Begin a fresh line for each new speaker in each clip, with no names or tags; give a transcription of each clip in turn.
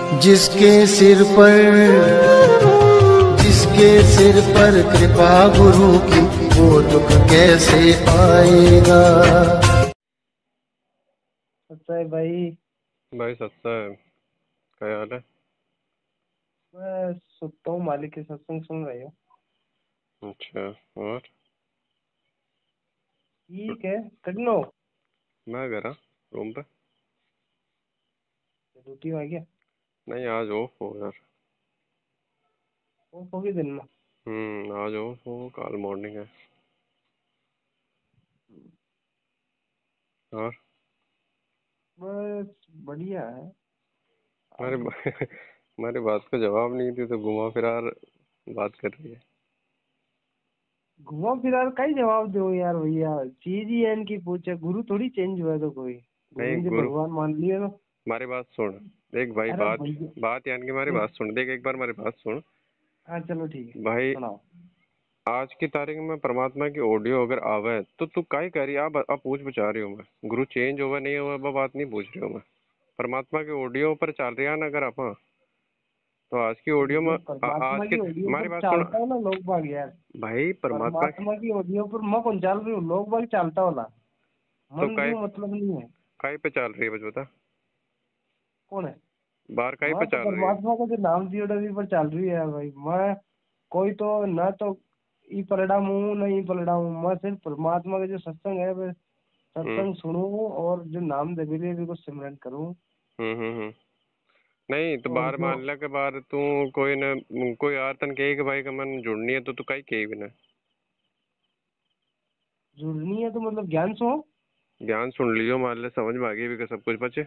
जिसके सिर पर जिसके सिर पर कृपा गुरु की, वो दुख कैसे आएगा।
सच्चा है भाई।
भाई सच्चा है। क्या हाल है?
मैं सुनता हूँ, मालिक के सत्संग सुन रही हूँ।
अच्छा, और
ठीक है, कर लो।
मैं गया रूम पे।
ड्यूटी में आ गया?
नहीं, आज ऑफ हो यार।
वो होगी दिन में।
आज ऑफ हो, कल मॉर्निंग है। और
बस बढ़िया है।
हमारे हमारी बात का जवाब नहीं दी तो घुमा फिरा बात कर रही है।
घुमा फिरा का ही जवाब दो यार भैया, चीज ही है इनकी पूछे। गुरु थोड़ी चेंज हुआ है तो कोई गुरु
नहीं
जी
गुरु,
भगवान मान लिया तो।
हमारी बात सुन। देख भाई,
अरे
बात
भैया
बात यानी कि हमारी बात सुन। देख, एक बार हमारी बात सुन
हाँ चलो ठीक है,
भाई।
सुनाओ।
आज की तारीख में परमात्मा की ऑडियो अगर आवे तो तू काहे कह रही है? आप पूछ बचा रही हूँ मैं। गुरु चेंज हुआ नहीं हुआ वो बात नहीं पूछ रही हूँ मैं। परमात्मा के ऑडियो पर चल रही है ना अगर आप, तो आज की ऑडियो में
जो परमात्मा
आज के
की ऑडियो
हमारी
पर
बात सुन
चलता हो ना लोग बाग यार।
भाई। परमात्मा
परमात्मा की ऑडियो पर मैं कौन चल रही हूँ, लोग बाग चलता होला।
तो
मन
काय
रू मतलब नहीं है।
काय पे चल रही है बस बता।
कौन है?
बाहर काय पे
मैं तो
चल रही है?
परमात्मा का जो नाम दियो पर चल रही है भाई। मैं कोई तो ना तो ई पलड़ा हूँ ना ई पलड़ा हूँ। मैं सिर्फ परमात्मा का जो सत्संग है वह
हम्म
सत्संग सुनूं और जो नाम देवी को सिमरन करूं।
हम्म। नहीं तो
और
बाहर
जो
मान लिया के बाहर तू कोई न कोई यार तन कहे कि भाई का मन जुड़नी है तो तू काई कही भी ना।
जुड़नी है तो मतलब ज्ञान सो।
ध्यान सुन लियो, मान ले समझ में आ गई भी का सब कुछ बचे।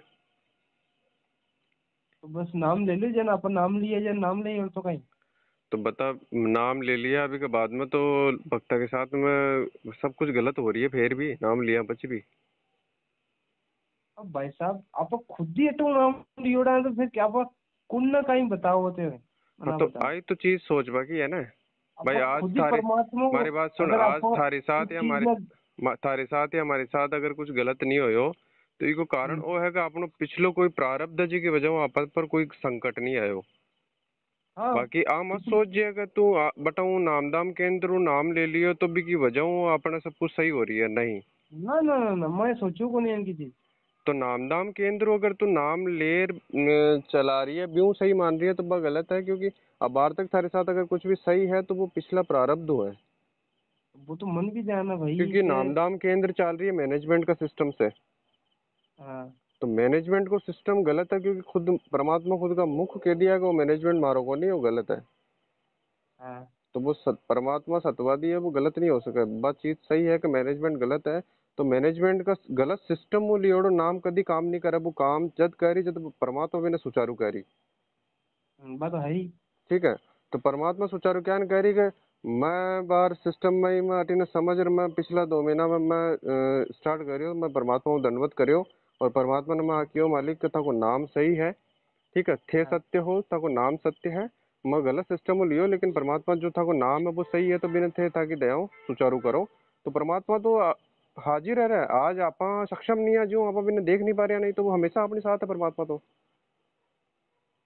तो बस नाम ले लीजिए ना, अपन नाम लिए जन नाम ले और तो कहीं।
तो बता, नाम ले लिया अभी के बाद में तो भक्ता के साथ में सब कुछ गलत हो रही है, फिर भी नाम लिया बच भी।
अब भाई साहब आप खुद ही तो नाम लियोड़ा है तो फिर क्या आप कुन ना कहीं बताओ होते हैं
हाँ
ना
तो
बताओ।
आई तो चीज सोच बाकी है ना भाई।
आप
आज
खुद ही
थारी
परमात्मा को,
हमारी बात सुन।
अगर
आज
आपको
थारे
इस
साथ या
चीज
हमारे
में
थारे साथ या हमारे साथ अगर कुछ गलत नहीं होयो तो इसको कारण वो है कि आपनो पिछलो कोई प्रारब्ध जी की वजह आप पर कोई संकट नहीं आयो।
हाँ
बाकी आ मत
इस-
सोच जे अगर तू बताऊं नाम दाम केंद्र नाम ले लियो तो भी की वजह अपना सब कुछ सही हो रही है नहीं।
ना ना ना ना मैं सोचू को नहीं इनकी चीज।
तो नाम दाम केंद्र अगर तू नाम ले चला रही है ब्यूं सही मान रही है तो वह गलत है, क्योंकि अब बार तक थारे साथ अगर कुछ भी सही है तो वो पिछला प्रारब्ध हुआ है।
वो तो मन भी जाना भाई
क्योंकि
के।
नामदाम केंद्र चल रही है मैनेजमेंट का सिस्टम से।
हाँ
तो मैनेजमेंट को सिस्टम गलत है, क्योंकि खुद परमात्मा खुद का मुख कह दिया कि वो मैनेजमेंट मारो को नहीं, वो गलत है।
हाँ
तो वो परमात्मा सत्यवादी है, वो गलत नहीं हो सके। बात चीज सही है कि मैनेजमेंट गलत है, तो मैनेजमेंट का गलत सिस्टम वो लियोड़ो नाम कभी काम नहीं करे। वो काम जद करी जब परमात्मा भी ने सुचारू करी।
बात तो है ही।
ठीक है। तो परमात्मा सुचारू क्या कह रही है? मैं बार सिस्टम में ही मैं अटीने समझ रहा, मैं पिछला 2 महीना में मैं स्टार्ट करियो, मैं परमात्मा को दंडवत करियो। और परमात्मा ने मैं क्यों मालिक का था को नाम सही है। ठीक है, थे
हाँ
सत्य हो था को नाम सत्य है। मैं गलत सिस्टम को लियो लेकिन परमात्मा जो था को नाम है वो सही है, तो बिना थे ताकि दयाओ सुचारू करो। तो परमात्मा तो हाजिर है रहा। आज आप सक्षम नहीं है जो आप बिना देख नहीं पा रहे, नहीं तो वो हमेशा अपने साथ है परमात्मा तो।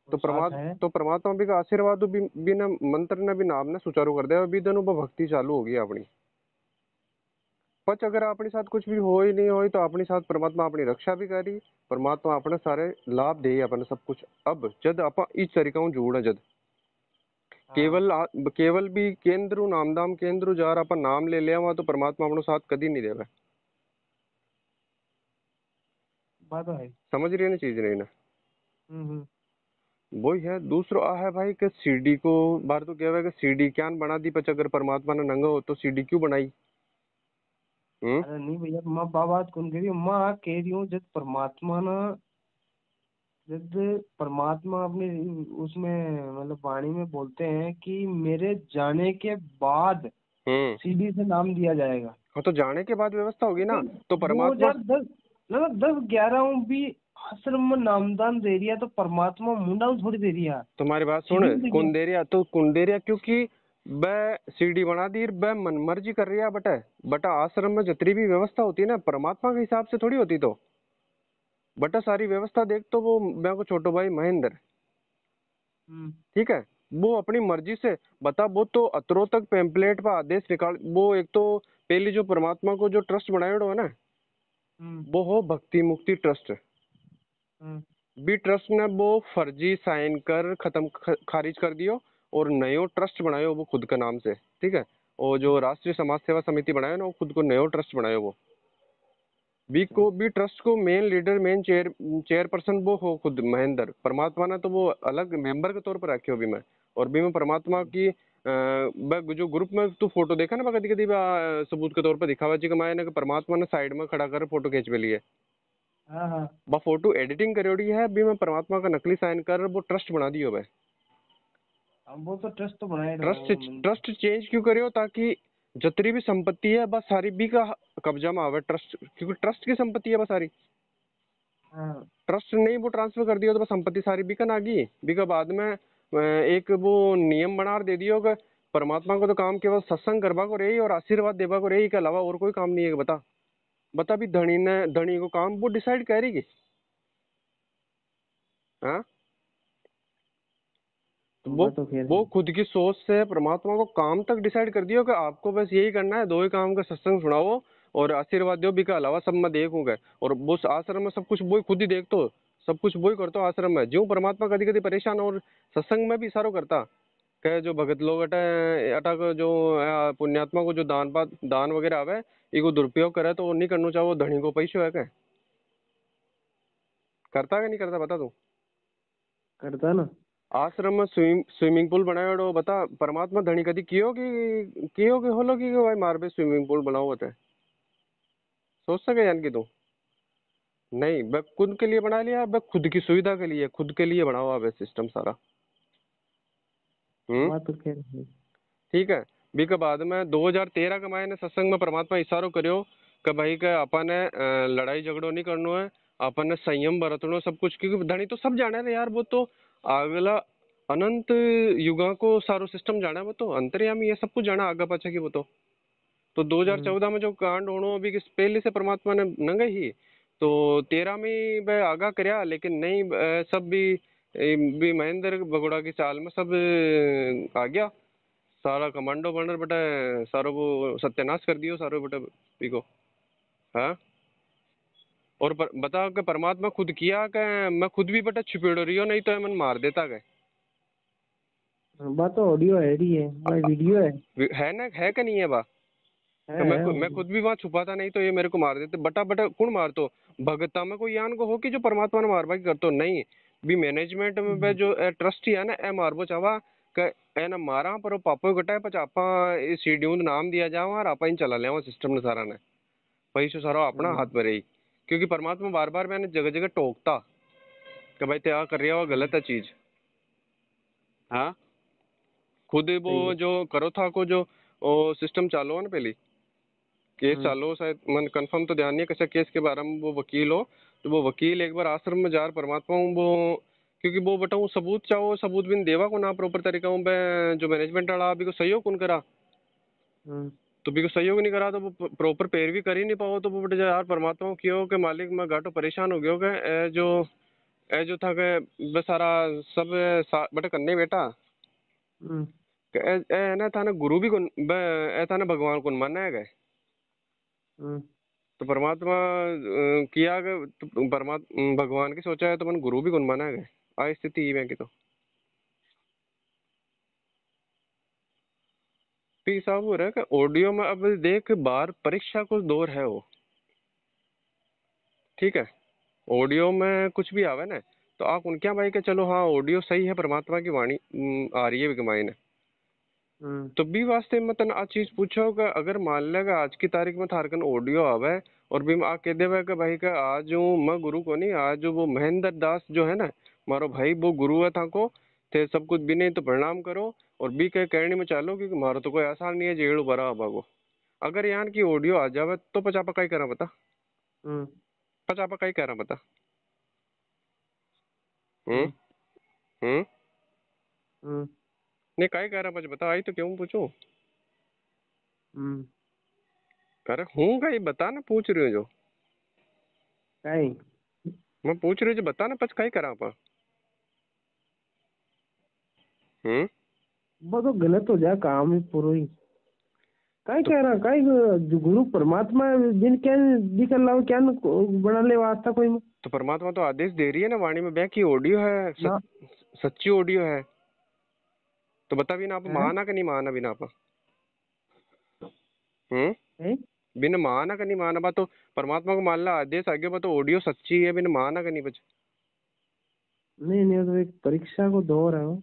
वो साथ है।
तो परमात्मा भी का आशीर्वाद भी बिना मंत्र ने भी नाम ने सुचारू कर दिया, भी दोनों भक्ति चालू होगी अपनी। पच अगर अपने साथ कुछ भी हो ही नहीं हो तो अपने साथ परमात्मा अपनी रक्षा भी करी। परमात्मा अपने सारे लाभ दे अपने सब कुछ। अब जद आप इस तरीका जोड़ जद
हाँ
केवल भी केंद्र नामदाम केंद्र जार अपन नाम ले लिया वहां, तो परमात्मा अपने साथ कदी नहीं देवे।
बात तो है।
समझ रही है ना चीज नहीं ना?
हम्म।
वही है। दूसरा आ है भाई कि सीडी को बार तो क्या है कि सीडी क्या बना दी पच, अगर परमात्मा ने नंगा हो तो सीडी क्यों बनाई? हम्म।
अरे नहीं भैया, मैं बात कौन कह रही हूँ, मैं कह रही हूँ जब परमात्मा ना, जब परमात्मा अपने उसमें मतलब वाणी में बोलते हैं कि मेरे जाने के बाद
हम्म।
सीढ़ी से नाम दिया जाएगा।
हाँ तो जाने के बाद व्यवस्था होगी ना।
फिर
तो परमात्मा
2010 मतलब 10-11 भी आश्रम में नामदान दे रही है तो परमात्मा मुंडा थोड़ी दे रही है।
तुम्हारी बात सुन।
सीढ़ी में दे रही है।
कुंदेरिया तो कुंदेरिया क्योंकि वह सीडी बना दी, वह मन मर्जी कर रही है बटा। बटा आश्रम में जितनी भी व्यवस्था होती है ना परमात्मा के हिसाब से थोड़ी होती। तो बटा सारी व्यवस्था देख तो वो मैं को छोटो भाई महेंद्र ठीक है, वो अपनी मर्जी से बता, वो तो अतरों तक पेम्पलेट पर आदेश निकाल, वो एक तो पहले जो परमात्मा को जो ट्रस्ट बनाया है ना, वो हो भक्ति मुक्ति ट्रस्ट। बी ट्रस्ट ने वो फर्जी साइन कर खत्म खारिज कर दियो और नयो ट्रस्ट बनायो वो खुद का नाम से, ठीक है। और जो राष्ट्रीय समाज सेवा समिति बनाया ना, वो खुद को नयो ट्रस्ट बनायो वो। बी ट्रस्ट को मेन लीडर मेन चेयरपर्सन वो हो खुद महेंद्र। परमात्मा ने तो वो अलग मेंबर के तौर पर रखे हो भी मैं। और भी मैं परमात्मा की जो ग्रुप में तू फोटो देखा ना कदी कदी सबूत के तौर पर दिखावा जी कमाया ना कि परमात्मा ने साइड में खड़ा कर फोटो खींच पे लिए।
हाँ
बा फोटो एडिटिंग करोड़ी है भी मैं परमात्मा का नकली साइन कर वो ट्रस्ट बना दियो भाई।
वो तो ट्रस्ट तो बनाए
ट्रस्ट चेंज क्यों करियो, ताकि जितनी भी संपत्ति है बस सारी बी का कब्जा में आवे ट्रस्ट, क्योंकि ट्रस्ट की संपत्ति है बस सारी। ट्रस्ट नहीं वो ट्रांसफर कर दियो तो बस संपत्ति सारी बी का ना गई। बी का बाद में एक वो नियम बना दे दियो कि परमात्मा को तो काम केवल सत्संग करवा को रही और आशीर्वाद देवा को रही के अलावा और कोई काम नहीं है। बता बता भी धनी को काम वो डिसाइड करेगी। हाँ वो खुद की सोच से परमात्मा को काम तक डिसाइड कर दियो कि आपको बस यही करना है, दो ही काम का सत्संग सुनाओ और आशीर्वाद दो, भी के अलावा सब मैं देखूंगा। और वो आश्रम में सब कुछ वो खुद ही देखतो, सब कुछ वो ही करता आश्रम में। जो परमात्मा कभी कभी परेशान और सत्संग में भी इशारो करता कहे जो भगत लोग अटक जो पुण्यात्मा को जो दान वगैरह आवे इको दुरुपयोग करे तो नहीं करना चाहो धनी को पैसो है क्या करता है नहीं करता बता तू।
करता ना
आश्रम में स्विमिंग पूल बनायो बता परमात्मा धनी कदी कियो कि होलो कि भाई मार पे स्विमिंग पूल बनाओ होता है सोच सके यान कि तू नहीं बे खुद के लिए बना लिया बे खुद की सुविधा के लिए खुद के लिए बनाओ अब सिस्टम सारा।
तो
ठीक है बी के बाद में 2013 के मायने सत्संग में परमात्मा इशारो करियो कि भाई के अपन ने लड़ाई झगड़ो नहीं करनो है, अपन ने संयम बरतनो सब कुछ, क्योंकि धनी तो सब जाने यार वो तो अगला अनंत युगा को सारो सिस्टम जाना है, वो तो अंतर्यामी है सब कुछ जाना आगे पाछा की वो तो 2014 में जो कांड होनो अभी पहले से परमात्मा ने नंगे ही तो 13 में वह आगा करया लेकिन नहीं सब भी महेंद्र भगोड़ा की चाल में सब आ गया सारा कमांडो बनर बेटा सारो को सत्यानाश कर दियो सारो बेटा को। हाँ और बता के परमात्मा खुद किया कि मैं खुद भी बेटा छिपेड़ो रही हो नहीं तो मन मार देता गए।
बात तो ऑडियो है रही है वीडियो
है ना है कि नहीं है बा तो मैं खुद भी वहाँ छुपाता नहीं तो ये मेरे को मार देते बटा बटा कौन मार तो भगता में कोई यान को हो कि जो परमात्मा ने मारवा की कर तो नहीं भी मैनेजमेंट में जो ट्रस्टी है ना ए मारबो चावा ए ना मारा पर पापो गटाए पच आपा शेड्यूल नाम दिया जावा और आपा इन चला लेवा सिस्टम ने सारा ने पैसो सारा अपना हाथ में रही क्योंकि परमात्मा बार बार मैंने जगह जगह टोकता कि भाई त्या कर रहा गलत है चीज। हाँ खुद वो जो करो था को जो सिस्टम चालू है ना पहली केस चालू शायद मन कंफर्म तो ध्यान नहीं है कैसे केस के बारे में वो वकील हो तो वो वकील एक बार आश्रम में जार परमात्मा हूँ वो क्योंकि वो बताऊँ सबूत चाहो सबूत भी देवा को ना प्रॉपर तरीका हूँ जो मैनेजमेंट वाला अभी को सहयोग कौन करा तो भी को सहयोग नहीं करा तो वो प्रॉपर पैरवी कर ही नहीं पाओ तो वो बेटे यार परमात्मा क्यों के मालिक मैं घाटो परेशान हो गया के जो था के सारा सब बेटा करने बेटा ना था ना गुरु भी कौन था ना भगवान कौन मानना है गए तो परमात्मा किया तो परमात्मा भगवान की सोचा है तो मन गुरु भी कौन माना है आ स्थिति में की तो साहब हो रहा है कि ऑडियो में अब देख बार परीक्षा कुछ दौर है वो ठीक है ऑडियो में कुछ भी आवे ना तो आप उनके भाई के चलो हाँ ऑडियो सही है परमात्मा की वाणी आ रही है विकमाई ने तो भी वास्ते में तन आ चीज पूछो कि अगर मान लेगा आज की तारीख में थारकन ऑडियो आवे और भी आ कह देवे कि भाई का आज मैं गुरु को नहीं आज वो महेंद्र दास जो है ना मारो भाई वो गुरु है था को थे सब कुछ भी नहीं तो प्रणाम करो और भी कह कहने में चालो क्योंकि मारो तो कोई आसान नहीं है जेड़ू भरा बागो अगर यहाँ की ऑडियो आ जावे तो पचापा कई करा बता पचापा कई करा बता नहीं कई कह रहा बच बता आई तो क्यों पूछू अरे हूँ कहीं बता ना पूछ रही हो जो मैं पूछ रही हूँ जो बता ना पच कई करा पा
वो तो गलत हो जाए काम ही पूरा ही। काय कह रहा काय जो गुरु परमात्मा जिन क्या दिखल लाओ क्या न बना ले वास्ता कोई में।
तो परमात्मा तो आदेश दे रही है ना वाणी में, बह की ऑडियो है,
ना
सच्ची ऑडियो है। तो बता बिना आप
है
माना कि नहीं माना बिना आप? हम्म
है?
बिना माना का नहीं माना बा, तो परमात्मा को मान ला आदेश आगे बा, तो ऑडियो सच्ची है, बिना माना का नहीं बच।
नहीं नहीं, वो तो एक परीक्षा को दौर है वो।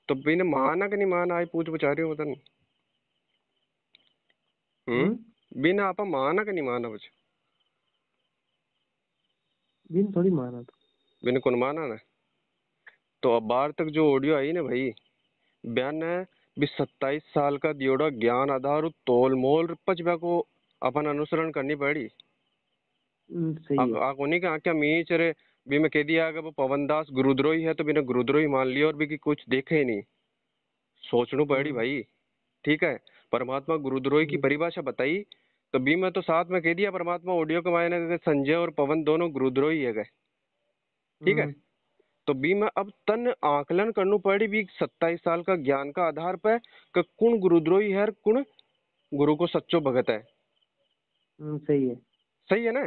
तो बिना माना का नहीं माना, आई पूछ बचा रही हो बता।
हम्म।
बिना आप माना का नहीं माना बच।
दिन थोड़ी मारा था।
बिना कौन माना ना। तो अब बार तक जो ऑडियो आई ना भाई, बयान है भी 27 साल का दियोड़ा ज्ञान आधार तोल मोल पचबा को अपन अनुसरण करनी पड़ी।
सही है।
उन्हीं का क्या मीच रे भी मैं कह दिया अगर वो पवन दास गुरुद्रोही है तो बिना गुरुद्रोही मान लिया और भी कि कुछ देखे ही नहीं। सोचनू पड़ी
हम्म
भाई। ठीक है। परमात्मा गुरुद्रोही की
हम्म
परिभाषा बताई, तो भी मैं तो साथ में कह दिया परमात्मा ऑडियो के मायने कि संजय और पवन दोनों गुरुद्रोही है गए। ठीक है।
हम्म
तो भी मैं अब तन आकलन करनू पड़ी भी 27 साल का ज्ञान का आधार पर कि कौन गुरुद्रोही है और कौन गुरु को सच्चो भगत है।
सही है।
सही है ना।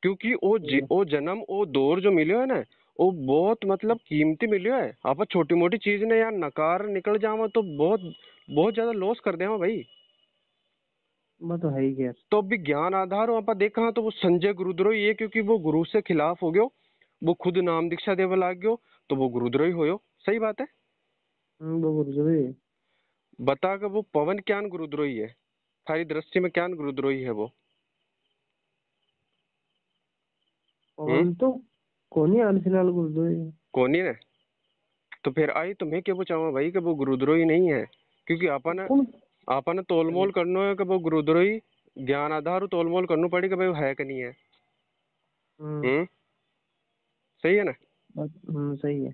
क्योंकि
सही है।
वो जन्म वो दौर जो मिलो है ना, वो बहुत मतलब कीमती मिलो है। आप छोटी मोटी चीज ने यार नकार निकल जावा तो बहुत बहुत ज्यादा लॉस कर देवा भाई।
वो तो है ही यार।
तो अभी ज्ञान आधार आप देखा तो वो संजय गुरुद्रोही है, क्योंकि वो गुरु से खिलाफ हो गयो, वो खुद नाम दीक्षा देवा लाग गयो, तो वो गुरुद्रोही होयो। सही बात है।
वो गुरुद्रोही है।
बता कर वो पवन क्यान गुरुद्रोही है, थारी दृष्टि में क्यान गुरुद्रोही है वो? हम्म
पवन तो कौन ही हाल फिलहाल गुरुद्रोही है।
कौन ही ने। तो फिर आई तो मैं क्या पूछावा भाई कि वो गुरुद्रोही नहीं है, क्योंकि अपन
कौन।
अपन तोलमोल करनो है कि वो गुरुद्रोही ज्ञान आधार तोलमोल करनो पड़ी कि भाई वो है कि नहीं है।
हम्म
हम्म सही है ना।
सही है।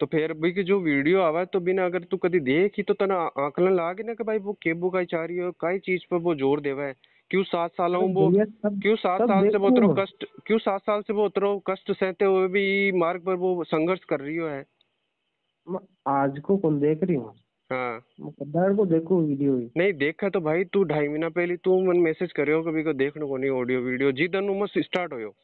तो फिर भी कि जो वीडियो आवा तो बिना अगर तू कभी देखी तो तना आकलन लागे ना कि भाई वो केबू का चाह रही हो काई चीज पर वो जोर देवा है। क्यों 7 सालों
अरे
वो
भैया सब
क्यों सात
सब
साल से वो
देखूं
उतरो
मैं।
कष्ट क्यों 7 साल से वो उतरो कष्ट सहते हुए भी मार्ग पर वो संघर्ष कर रही हो है।
मैं आज को कौन देख रही हूँ।
हाँ।
मैं कदार को देखूं वीडियो ही।
नहीं देखा तो भाई तू 2.5 महीना पहले तू मन मैसेज करियो कभी को देखने को नहीं ऑडियो वीडियो जिदन उमस स्टार्ट हो।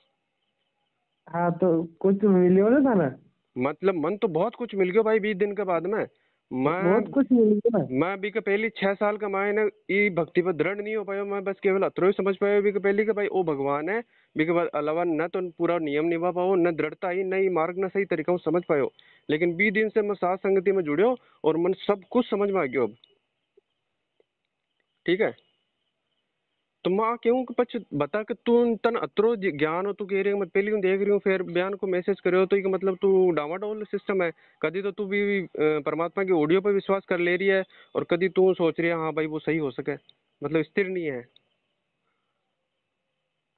हाँ तो कुछ मिलियो ना था ना।
मतलब मन तो बहुत कुछ मिल गया भाई 20 दिन के बाद में। मैं
बहुत कुछ मिल गया।
मैं भी के पहली 6 साल का मायने ई भक्ति पर दृढ़ नहीं हो पाया। मैं बस केवल अतरो ही समझ पाया भी के पहली के भाई ओ भगवान है। भी के बाद अलावा न तो पूरा नियम निभा पाओ न दृढ़ता ही न ही मार्ग न सही तरीका से समझ पायो। लेकिन 20 दिन से मैं साथ संगति में जुड़ियो और मन सब कुछ समझ में आ गयो अब। ठीक है। तो माँ क्यों कि पछ बता कि तू तन अतरो ज्ञान हो तू कह रही है मैं पहली देख रही हूँ फिर बयान को मैसेज करो तो ये मतलब तू डामाडोल सिस्टम है। कभी तो तू भी परमात्मा की ऑडियो पर विश्वास कर ले रही है और कभी तू सोच रही है हाँ भाई वो सही हो सके, मतलब स्थिर नहीं है।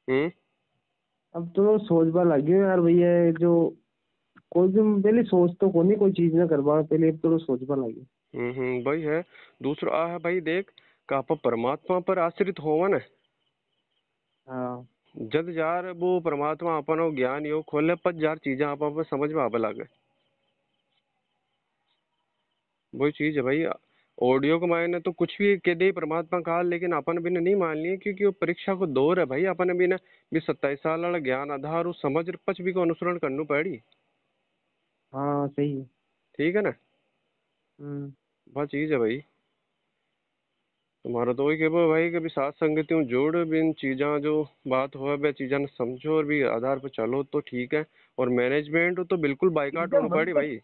हम्म
अब तो सोचबा लगी हूँ यार भैया जो कोई भी पहले सोच तो कोनी कोई चीज ना करवा पहले अब तो सोचबा लगी।
भाई है। दूसरा आ है भाई देख का आप परमात्मा पर आश्रित होवा ना,
हाँ
जद यार वो परमात्मा अपन ज्ञान योग खोले पच यार चीजें आप समझ में आवे लागे। वही चीज है भाई। ऑडियो के मायने तो कुछ भी कह दे परमात्मा का, लेकिन अपन भी नहीं मान लिए क्योंकि वो परीक्षा को दौर है भाई। अपन भी ना भी 27 साल वाला ज्ञान आधार उस समझ पच भी को अनुसरण करनी पड़ी।
हाँ सही है।
ठीक है ना।
हम्म
वह चीज है भाई। तुम्हारा तो वही कहो भाई कभी साथ संगतियों जोड़ भी इन चीजा जो बात हो वह चीजा ने समझो और भी आधार पर चलो तो ठीक है। और मैनेजमेंट तो बिल्कुल बाइकाट
एकदम
होनी
मन
पड़ी
तो
भाई।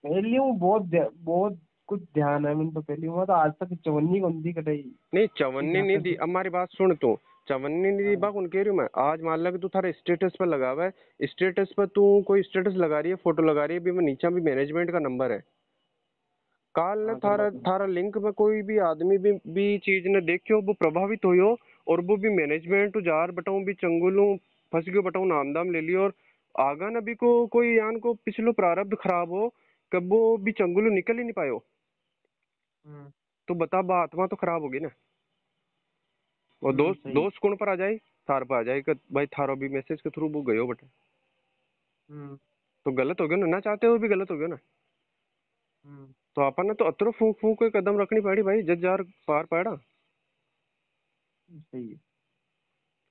पहले हूँ बहुत कुछ ध्यान है मैंने तो पहले हुआ तो आज तक चवन्नी कौन दी कटाई।
नहीं
ये
चवन्नी
ध्यान
नहीं दी,
रखो।
अब हमारी बात सुन तू। चवन्नी नहीं दी
हाँ
बात उन कह रही हूँ मैं। आज मान लगा तू थारा स्टेटस पर लगा हुआ है, स्टेटस पर तू कोई स्टेटस लगा रही है फोटो लगा रही है भी मैं नीचे भी मैनेजमेंट का नंबर है। काल ने
हाँ
थारा
गलत है।
थारा लिंक में कोई भी आदमी भी चीज ने देखियो वो प्रभावित होयो और वो भी मैनेजमेंट जार बटाऊ भी चंगुलू फंस गयो बटाऊ नाम दाम ले लियो और आगा न भी को कोई यान को पिछलो प्रारब्ध खराब हो कब वो भी चंगुलू निकल ही नहीं पायो।
हम्म
तो बता बा आत्मा तो खराब होगी ना। और दोस्त
सही है।
दोस्त कौन पर आ जाए, थार पर आ जाए कि भाई थारो भी मैसेज के थ्रू वो गयो बटे।
हम्म
तो गलत हो गया ना चाहते हुए भी गलत हो गया ना।
हम्म
तो अपन ने तो अतरो फूक फूक के कदम रखनी पड़ी भाई, जज जार पार पड़ा।
सही है।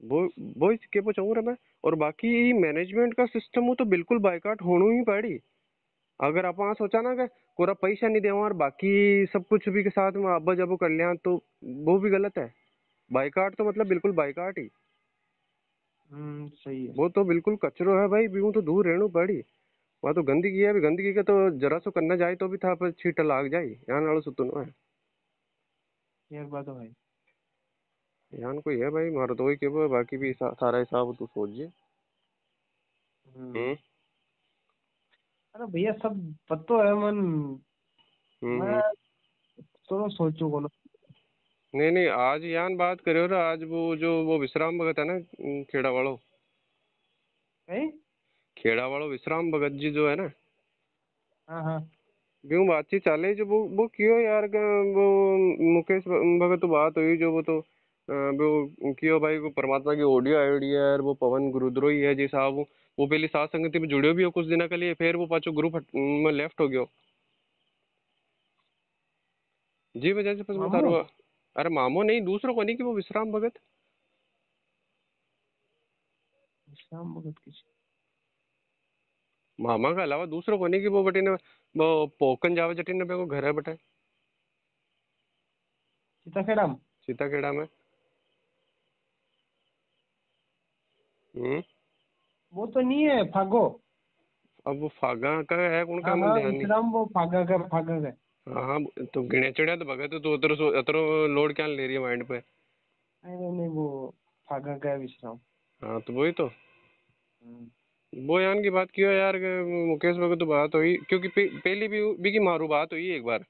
वो इसके पे चाहूँ मैं। और बाकी मैनेजमेंट का सिस्टम हो तो बिल्कुल बायकाट होना ही पड़ी। अगर आप वहाँ सोचा ना कि पूरा पैसा नहीं देवा और बाकी सब कुछ भी के साथ में अब्बा जब कर लिया, तो वो भी गलत है। बायकाट तो मतलब बिल्कुल बायकाट ही।
सही है।
वो तो बिल्कुल कचरो है भाई, भी तो दूर रहना पड़ी। वहाँ तो गंदगी है, अभी गंदगी का तो जरा सो करना जाए तो भी था पर छीट लाग जाए, यहाँ नालों सुतनो है।
एक बात तो भाई।
यहाँ कोई है भाई, मारो तो ही के वो, बाकी भी सारा हिसाब तो सोचिए।
हम्म।
हम्म।
अरे भैया सब पतो है मन। मैं
हम्म।
थोड़ा सोचू को ना।
नहीं नहीं, आज यान बात करे हो, आज वो जो वो विश्राम भगत है ना, खेड़ा वालों।
हैं?
खेड़ा वालों विश्राम भगत जी जो है ना,
हाँ हाँ।
क्यों बातचीत चाले जो वो क्यों यार वो मुकेश भगत तो बात हुई जो वो तो वो क्यों भाई को परमात्मा की ऑडियो आईडी है यार, वो पवन गुरुद्रोही है जी साहब। वो पहले सात संगति में जुड़े भी हो कुछ दिनों के लिए, फिर वो पाछो ग्रुप में लेफ्ट हो गयो जी वजह से। बस मैं
मामू।
थारो, अरे मामो नहीं, दूसरों को नहीं कि वो विश्राम भगत।
श्याम भगत की।
मामा के अलावा दूसरों को नहीं कि वो बटे ने वो पोकन जावे जटी ने को घर है बटे
सीताखेड़ा में।
सीताखेड़ा में। हम्म।
वो तो नहीं है फागो।
अब वो फागा का है कौन का
हाँ
मन
हाँ
ध्यान नहीं।
विश्राम वो फागा का फागा का।
हाँ हाँ, तो गिने चढ़िया तो भगत तो उतर अतरो लोड क्या ले रही है माइंड पे।
नहीं नहीं वो फागा का है विश्राम।
हाँ तो वही तो।
हम्म।
वो यान की बात की हो यार कि मुकेश भगत तो बात हुई, क्योंकि पहली भी की मारू बात हुई एक बार।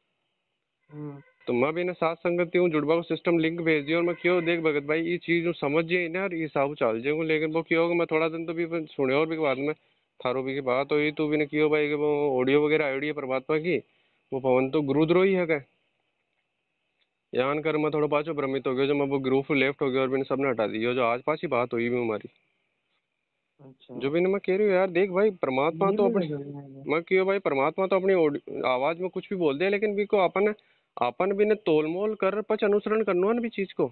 हम्म।
तो मैं भी ना सात संगत हूँ जुड़वा को सिस्टम लिंक भेज दिया, और मैं क्यों देख भगत भाई ये चीज समझ जाए ना, और ये हिसाब चल जाए, लेकिन वो क्यों मैं थोड़ा दिन तो भी सुने और भी बाद में थारो भी की बात हुई, तो भी ने क्यों भाई कि वो ऑडियो वगैरह आईडी है परमात्मा की, वो पवन तो गुरुद्रोही है क्या। यान कर मैं थोड़ा पाछो भ्रमित हो गया, जो मैं वो ग्रुप लेफ्ट हो गया और मैंने सबने हटा दिया, जो आज पास ही बात हुई भी हमारी।
अच्छा।
जो भी मैं कह रही हूँ यार, देख भाई परमात्मा
नहीं
तो
मिलेगा
अपने,
मैंने।
मैं क्यों भाई परमात्मा तो अपनी आवाज में कुछ भी बोल दे, लेकिन भी को अपन अपन भी ने तोल मोल कर पच अनुसरण करना है ना भी चीज को।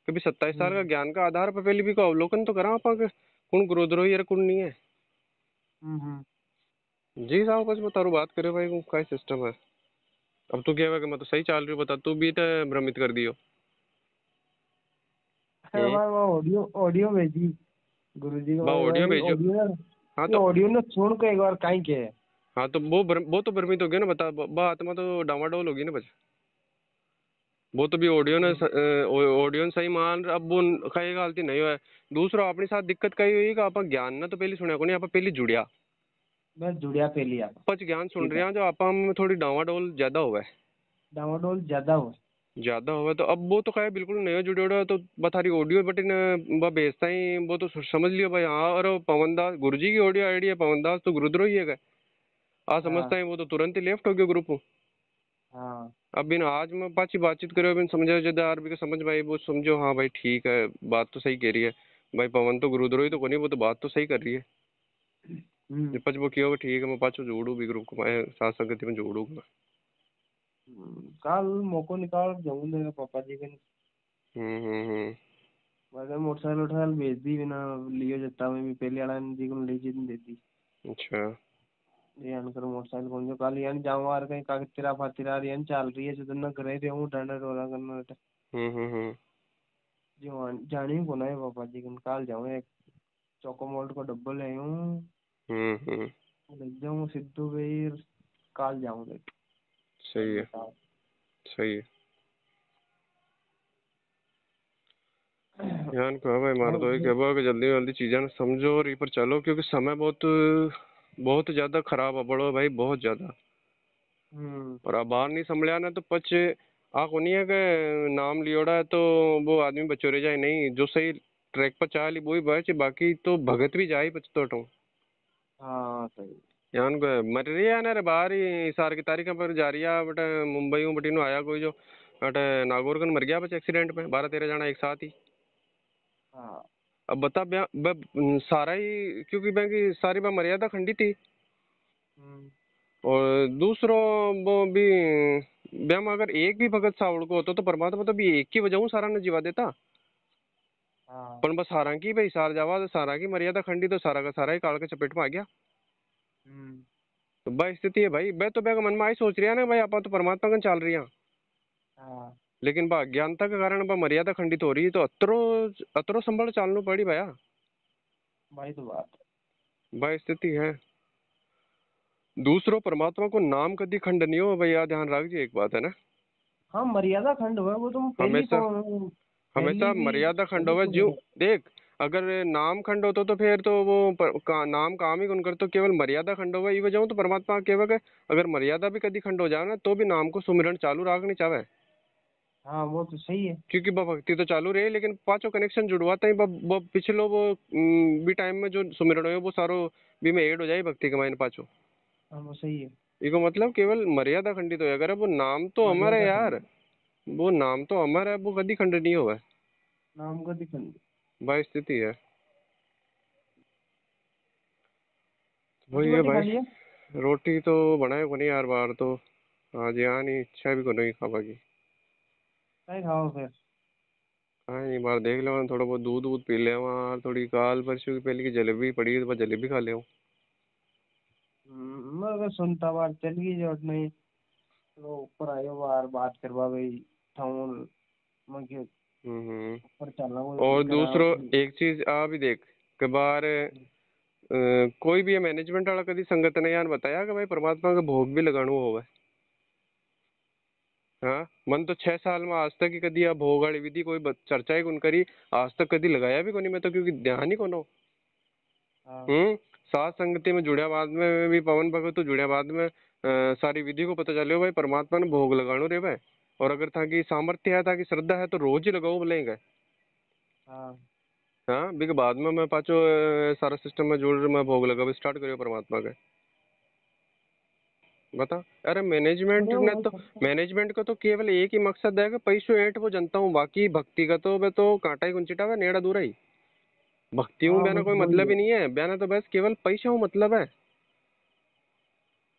कभी 27 साल का
हम्म
ज्ञान का आधार पर पहले भी को अवलोकन तो करा अपन कौन गुरुद्रोही है कौन नहीं है।
हम्म।
जी साहब, बस बता रू बात करे भाई का सिस्टम है। अब तू क्या है कि मैं तो सही चल रही हूँ, बता तू भी तो भ्रमित कर दियो।
अरे
हम्म।
भाई वो ऑडियो ऑडियो भेजी गुरु जी को
बा
एक
ऑडियो
बार
भेजो।
ऑडियो ना।
हाँ
ये
तो,
ऑडियो ना सुन के एक बार काई के है।
हाँ तो वो तो भ्रमित हो गया ना, बता बात में तो डामाडोल होगी ना बस। वो तो भी ऑडियो ने
हम्म।
ऑडियो ने सही मान, अब वो कई गलती नहीं है। दूसरा अपने साथ दिक्कत कही हुई कि आप ज्ञान ना तो पहले सुनया को नहीं, आप पहले जुड़िया
बस जुड़िया पे लिया।
पच ज्ञान सुन
ठीक
रहे
है।
हैं, जो आप में थोड़ी डावाडोल ज्यादा हुआ है।
डामाडोल ज्यादा हो।
ज्यादा हुआ तो अब वो तो क्या है, बिल्कुल नया जुड़े तो बता रही ऑडियो बटन वह भेजता ही, वो तो समझ लियो भाई हाँ, और वो पवन दास गुरु जी की ऑडियो आईडी है, पवन दास तो गुरुद्रोही है क्या। आ समझता
हाँ
है वो तो तुरंत ही लेफ्ट हो गया ग्रुप।
हाँ।
अब बिन आज मैं पाची बातचीत करे बिन समझा जब आर भी को समझ भाई, वो समझो हाँ भाई ठीक है, बात तो सही कह रही है। भाई पवन तो गुरुद्रोही तो कोनी, वो तो बात तो सही कर रही है।
हम्म।
जब पच वो किया होगा ठीक है, मैं पाछो जोड़ू भी ग्रुप को, मैं साथ संगति में जोड़ूंगा।
कल मौको निकाल जाऊंगा पापा जी के।
हम्म।
वैसे मोटरसाइकिल वोटरसाइकिल भेज दी बिना लियो जत्ता में भी पहले वाला जी को ले जी देती।
अच्छा।
ये अनकर मोटरसाइकिल कौन जो कल यानी जाऊँ यार कहीं कागज तेरा फातिरा यानी चल रही है जो ना करे रहूं डंडा रोला करना बेटा।
हम्म।
जो जानी को ना है पापा जी को कल जाऊँ एक चोको मोल्ट को डब्बा ले आऊं।
हम्म।
लग जाऊँ सिद्धू भाई। कल जाऊँ देख।
सही है।
बताओ।
सही है। ध्यान कहो भाई, मार दो
और-
कहो कि जल्दी जल्दी चीजें ना समझो और ये पर चलो, क्योंकि समय बहुत बहुत ज्यादा खराब है बड़ो भाई, बहुत ज्यादा।
हम्म।
और अब बाहर नहीं संभलिया ना तो पच आ को नहीं है कि नाम लियोड़ा है तो वो आदमी बचोरे जाए, नहीं जो सही ट्रैक पर चाली वो ही बच, बाकी तो भगत भी जाए पचतोटो।
हाँ सही।
यान को मर रही है ना रे बाहर ही सार की तारीख पर जा रही है बट मुंबई में बटी नो आया कोई जो बट नागौर कन मर गया बच एक्सीडेंट में, 12-13 जना एक साथ ही।
हाँ।
अब बता सारा ही क्योंकि बैंक की सारी बात मर्यादा खंडित थी।
हम्म।
और दूसरो वो भी ब्याम अगर एक भी भगत सावड़ को होतो तो परमात्मा तो भी एक की वजह सारा न जीवा देता।
हाँ।
पण बस सारा की भाई सार जावा तो सारा की मर्यादा खंडी तो सारा का सारा ही काल के चपेट में आ गया।
हम्म।
तो वह स्थिति है भाई। मैं तो बेग मन में आई सोच रही है ना भाई आप तो परमात्मा कन चल रही हैं,
हाँ
लेकिन बा अज्ञानता के कारण बा मर्यादा खंडित हो रही है तो अतरो अतरो संभल चालना पड़ी भैया।
भाई तो बात
वह स्थिति है। दूसरों परमात्मा को नाम कदी खंड नहीं हो भैया, ध्यान रखिए एक बात है ना।
हाँ मर्यादा खंड हुआ वो तुम
हमेशा
पहली
हमेशा
भी
मर्यादा खंड
पहली
होगा
पूरी
जो।
है।
देख, अगर नाम खंड होता तो फिर तो वो नाम काम ही कौन कर, तो केवल मर्यादा खंड होगा ये वजह तो परमात्मा केवल है। अगर मर्यादा भी कभी खंड हो जाए ना तो भी नाम को सुमिरन चालू रखनी चाहे,
हाँ वो तो सही है।
क्योंकि वो भक्ति तो चालू रहे लेकिन पांचों कनेक्शन जुड़वाता ही वो पिछलो वो भी टाइम में जो सुमिरन हो वो सारो भी में ऐड हो जाए भक्ति के मायने पाचो।
हाँ वो सही है।
इसको मतलब केवल मर्यादा खंडित हो, अगर वो नाम तो अमर है
मर्यादा
यार,
खंड
वो नाम तो अमर है, वो कभी खंड नहीं होगा।
नाम का खंड।
भाई स्थिति है
रोटी
वही है
वोटी खा
भाई।
लिया?
रोटी तो बनाए को नहीं यार बाहर तो, आज यहाँ नहीं इच्छा भी को नहीं खावा की।
क्या खाओ फिर?
हाँ नहीं बाहर देख लो, थोड़ा बहुत दूध वूध पी ले वहाँ, थोड़ी काल परसों की पहले की जलेबी पड़ी है तो बस जलेबी खा ले।
मैं अगर सुनता बार चल गई जो नहीं तो ऊपर आयो बार बात करवा गई थाउन मैं क्यों
हम्म।
ऊपर चलना वो
और
करा
दूसरो एक चीज आ भी देख के बार कोई भी मैनेजमेंट वाला कभी संगत ने यार बताया कि भाई परमात्मा का भोग भी लगाना होगा। हाँ, मन तो 6 साल में आज तक ही कदी आ भोग वाली विधि कोई चर्चा ही कौन करी, आज तक कदी लगाया भी कोनी मैं तो, क्योंकि ध्यान ही कोनो।
हाँ
सात संगति में जुड़िया बाद में भी पवन भगत तो जुड़िया बाद में सारी विधि को पता चले भाई परमात्मा ने भोग लगानो रे भाई। और अगर था कि सामर्थ्य है था कि श्रद्धा है तो रोज ही लगाओ बोलेंगे।
हाँ
हाँ बिक बाद में मैं पाचो सारा सिस्टम में जोड़ मैं भोग लगा स्टार्ट करियो परमात्मा के। बता। अरे मैनेजमेंट
बढ़िया
ने
हुआ
तो,
सब।
मैनेजमेंट का तो केवल एक ही मकसद है कि पैसों ऐंठ वो जनता हूँ, बाकी भक्ति का तो मैं तो कांटा ही कुंचिटा है नेड़ा दूरा ही। भक्ति हूँ
हाँ
बयाना
बस
कोई
वही
मतलब
है।
ही नहीं है, बयाना तो बस केवल पैसा हूँ मतलब है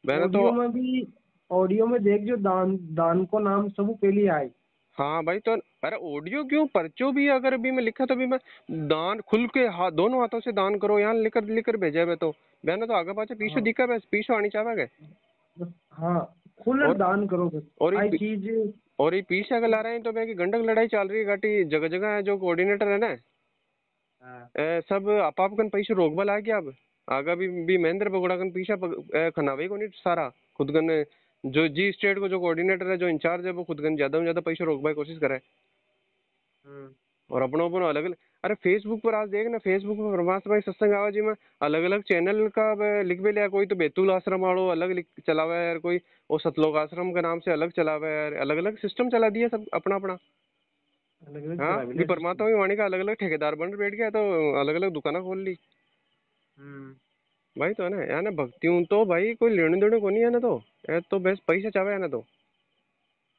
बयाना तो।
ऑडियो में देख जो दान दान को नाम सब पहले आए।
हाँ भाई तो अरे ऑडियो क्यों पर्चो भी अगर भी मैं लिखा तो भी मैं दान खुल के हाथ दोनों हाथों से दान करो यहाँ लिख कर भेजा है तो बयाना तो आगे पाछे पीछे
हाँ
दिखा बस पीछे आनी चाहेगा।
बस हाँ खुल
और
दान करो बस।
और
आई
ये
चीज
और ये पीछे अगर ला रहे हैं तो मैं कि गंडक लड़ाई चल रही है घाटी जगह जगह है, जो कोऑर्डिनेटर है ना
हाँ
सब आप कन पैसे रोकबा ला गया अब। आगा भी महेंद्र बगोड़ा कन पीछा खनावे को नहीं सारा खुद कन, जो जी स्टेट को जो कोऑर्डिनेटर है जो इंचार्ज है वो खुद कन ज्यादा में ज्यादा पैसे रोकबा की कोशिश करे।
हम्म
और अपनों अपनों अलग अलग। अरे फेसबुक पर आज देख ना, फेसबुक पर परमात्मा भाई सत्संग आवाजी में अलग अलग चैनल का लिख भी लिया, कोई तो बैतूल आश्रम वालों अलग लिख चलावा है यार, कोई वो सतलोक आश्रम के नाम से अलग चलावा है यार, अलग अलग सिस्टम चला दिया सब अपना अपना।
अलग अलग
हाँ
चला
भी
मिला सिस्टम।
परमात्मा की वाणी का अलग अलग ठेकेदार बन बैठ गया तो अलग अलग दुकाना खोल ली।
हम्म
भाई तो है ना यार ना भक्ति हूँ तो भाई कोई लेने देने को नहीं है ना तो, ये तो बस पैसा चाहे है ना तो।